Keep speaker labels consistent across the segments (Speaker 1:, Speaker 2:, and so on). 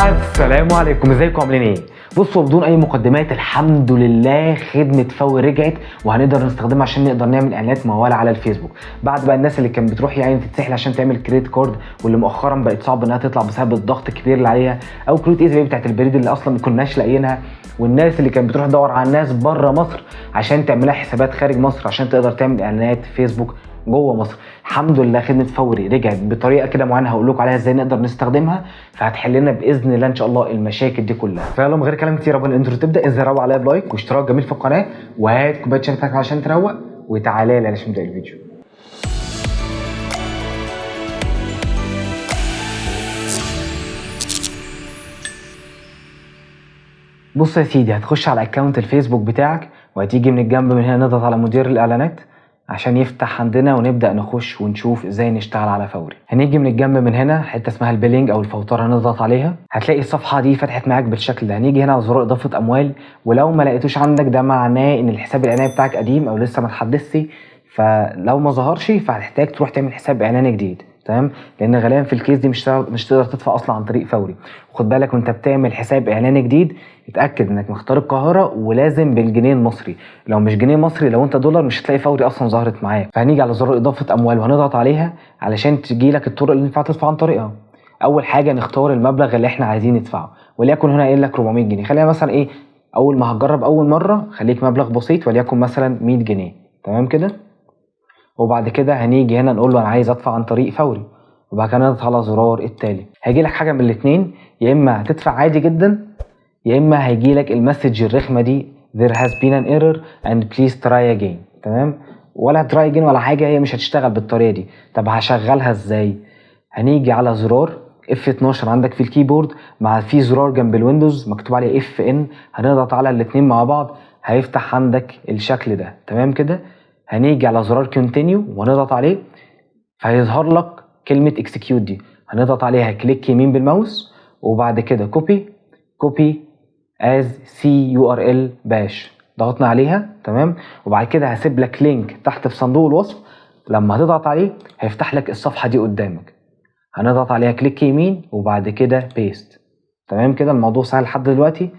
Speaker 1: السلام عليكم، ازيكم عاملين ايه؟ بصوا بدون اي مقدمات، الحمد لله خدمه فوري رجعت وهنقدر نستخدمها عشان نقدر نعمل اعلانات مموله على الفيسبوك. بعد بقى الناس اللي كانت بتروح يعني تتسحل عشان تعمل كريدت كارد، واللي مؤخرا بقت صعب انها تطلع بسبب الضغط الكبير اللي عليها، او كروت ايزي بتاعت البريد اللي اصلا ما كناش لاقيينها، والناس اللي كانت بتروح تدور على الناس بره مصر عشان تعملها حسابات خارج مصر عشان تقدر تعمل اعلانات فيسبوك جوه مصر. الحمد لله خدمه فوري رجعت بطريقه كده معينه، هقول لكم عليها ازاي نقدر نستخدمها، فهتحل لنا باذن الله ان شاء الله المشاكل دي كلها. فيلا من غير كلام كتير قبل الانترو تبدا، انزل روق عليا بلايك واشتراك جميل في القناه، وهات كوبايه شاي بتاعتك عشان تروق، وتعالى لي علشان نبدا الفيديو. بص يا سيدي، هتخش على اكونت الفيسبوك بتاعك، وهتيجي من الجنب من هنا نضغط على مدير الاعلانات عشان يفتح عندنا ونبدا نخش ونشوف ازاي نشتغل على فوري. هنيجي من الجنب من هنا حته اسمها البيلينج او الفوتره، هنضغط عليها هتلاقي الصفحه دي فتحت معاك بالشكل ده. هنيجي هنا على زرار اضافه اموال، ولو ما لقيتوش عندك ده معناه ان الحساب الاعلاني بتاعك قديم او لسه ما اتحدثش، فلو ما ظهرش فهتحتاج تروح تعمل حساب اعلاني جديد، تمام؟ لان غالبا في الكيس دي مش تقدر تدفع اصلا عن طريق فوري. وخد بالك وانت بتعمل حساب اعلاني جديد اتاكد انك مختار القاهره ولازم بالجنيه المصري، لو مش جنيه مصري لو انت دولار مش هتلاقي فوري اصلا ظهرت معاك. فهنيجي على زرار اضافه اموال وهنضغط عليها علشان تجي لك الطرق اللي ينفع تدفع عن طريقها. اول حاجه نختار المبلغ اللي احنا عايزين ندفعه، وليكن هنا قايل لك 400 جنيه. خلينا مثلا ايه، اول ما هتجرب اول مره خليك مبلغ بسيط وليكن مثلا 100 جنيه، تمام كده؟ وبعد كده هنيجي هنا نقول له انا عايز ادفع عن طريق فوري، وبعد كده نضغط على زرار التالي. هيجي لك حاجه من الاثنين، يا اما هتدفع عادي جدا، يا اما هيجي لك المسج الرخمه دي there has been an error and please try again، تمام؟ ولا تراي اجين ولا حاجه، هي مش هتشتغل بالطريقه دي. طب هشغلها ازاي؟ هنيجي على زرار F12 عندك في الكيبورد، مع في زرار جنب الويندوز مكتوب عليه FN، هنضغط على الاثنين مع بعض هيفتح عندك الشكل ده، تمام كده؟ هنيجي على زرار كونتينيو وهنضغط عليه، فهيظهر لك كلمه اكسكيوت دي، هنضغط عليها كليك يمين بالماوس، وبعد كده كوبي as CURL باش، ضغطنا عليها، تمام؟ وبعد كده هسيب لك لينك تحت في صندوق الوصف، لما هتضغط عليه هيفتح لك الصفحه دي قدامك، هنضغط عليها كليك يمين وبعد كده بيست، تمام كده؟ الموضوع سهل لحد دلوقتي.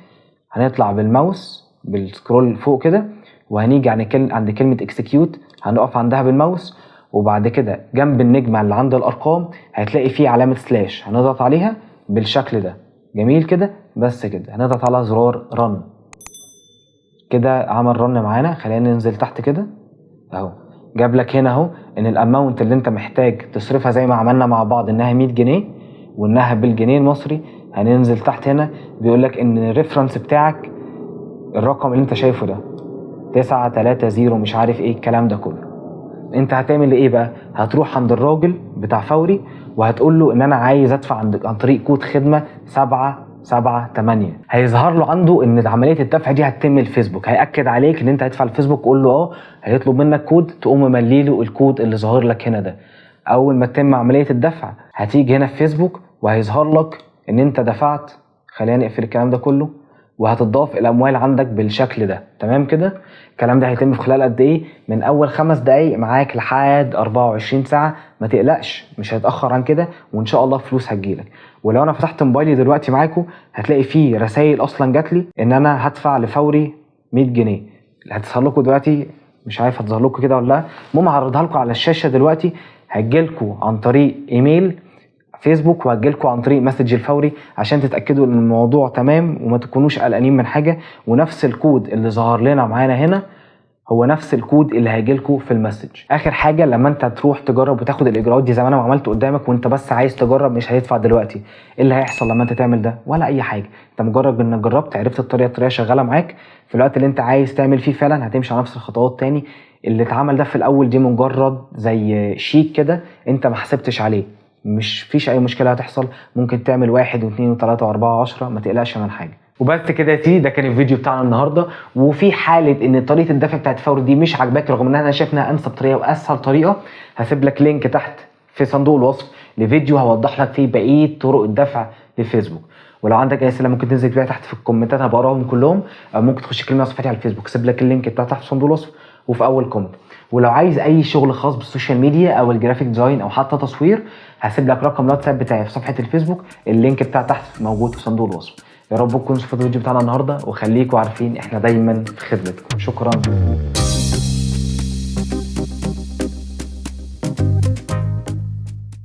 Speaker 1: هنطلع بالماوس بالسكرول فوق كده، وهنيجي عند كلمه اكسكيوت هنقف عندها بالماوس، وبعد كده جنب النجمه اللي عند الارقام هتلاقي فيه علامه سلاش، هنضغط عليها بالشكل ده. جميل كده؟ بس كده. هنضغط على زرار رن كده، عمل رن معانا. خلينا ننزل تحت كده اهو، جاب لك هنا اهو ان الاماونت اللي انت محتاج تصرفها زي ما عملنا مع بعض انها 100 جنيه وانها بالجنيه المصري. هننزل تحت هنا بيقول لك ان الريفرنس بتاعك الرقم اللي انت شايفه ده 930 مش عارف ايه الكلام ده كله. انت هتعمل ايه بقى؟ هتروح عند الراجل بتاع فوري وهتقول له ان انا عايز ادفع عن طريق كود خدمه 778. هيظهر له عنده ان عمليه الدفع دي هتتم الفيسبوك، هياكد عليك ان انت هتدفع الفيسبوك، قول له هيطلب منك كود، تقوم مملي له الكود اللي ظاهر لك هنا ده. اول ما تتم عمليه الدفع هتيجي هنا في فيسبوك وهيظهر لك ان انت دفعت. خلينا نقفل الكلام ده كله، وهتضاف الاموال عندك بالشكل ده، تمام كده؟ الكلام ده هيتم في خلال قد ايه؟ من اول 5 دقايق معاك لحد 24 ساعه، ما تقلقش مش هيتاخر عن كده، وان شاء الله فلوس هتجيلك. ولو انا فتحت موبايلي دلوقتي معاكم هتلاقي فيه رسائل اصلا جات لي ان انا هدفع لفوري 100 جنيه اللي هتظهر لكم دلوقتي، مش عارف هتظهر لكم كده ولا لا. المهم هعرضها لكم على الشاشه دلوقتي، هتجيلكم عن طريق ايميل فيسبوك وهتجيلكوا عن طريق مسج الفوري عشان تتاكدوا ان الموضوع تمام وما تكونوش قلقانين من حاجه. ونفس الكود اللي ظهر لنا معانا هنا هو نفس الكود اللي هيجيلكوا في المسج. اخر حاجه لما انت تروح تجرب وتاخد الاجراءات دي زي ما انا عملت قدامك وانت بس عايز تجرب مش هيدفع دلوقتي، ايه اللي هيحصل لما انت تعمل ده؟ ولا اي حاجه، انت مجرد انك جربت عرفت الطريقه شغاله معاك، في الوقت اللي انت عايز تعمل فيه فعلا هتمشي على نفس الخطوات تاني. اللي اتعمل ده في الاول دي مجرد زي شيك كده انت ما حسبتش عليه، مش فيش اي مشكله هتحصل، ممكن تعمل 1 و2 و3 و4 و10، ما تقلقش من حاجه. وبس كده يا سيدي، ده كان الفيديو بتاعنا النهارده. وفي حاله ان طريقه الدفع بتاعت فوري دي مش عاجباك رغم ان انا شايف انها انسب طريقه واسهل طريقه، هسيب لك لينك تحت في صندوق الوصف لفيديو هوضح لك فيه بقيه طرق الدفع للفيسبوك. ولو عندك اي اسئله ممكن تنزل فيها تحت في الكومنتات هبقراهم كلهم، او ممكن تخش كلمه صفحتي على الفيسبوك، سيب لك اللينك بتاع تحت في صندوق الوصف وفي اول كومنت. ولو عايز اي شغل خاص بالسوشيال ميديا او الجرافيك ديزاين او حتى تصوير، هسيب لك رقم الواتساب بتاعي في صفحه الفيسبوك، اللينك بتاع تحت موجود في صندوق الوصف. يا رب تكونوا استفدتوا الفيديو بتاعنا النهارده، وخليكم عارفين احنا دايما في خدمتكم. شكرا.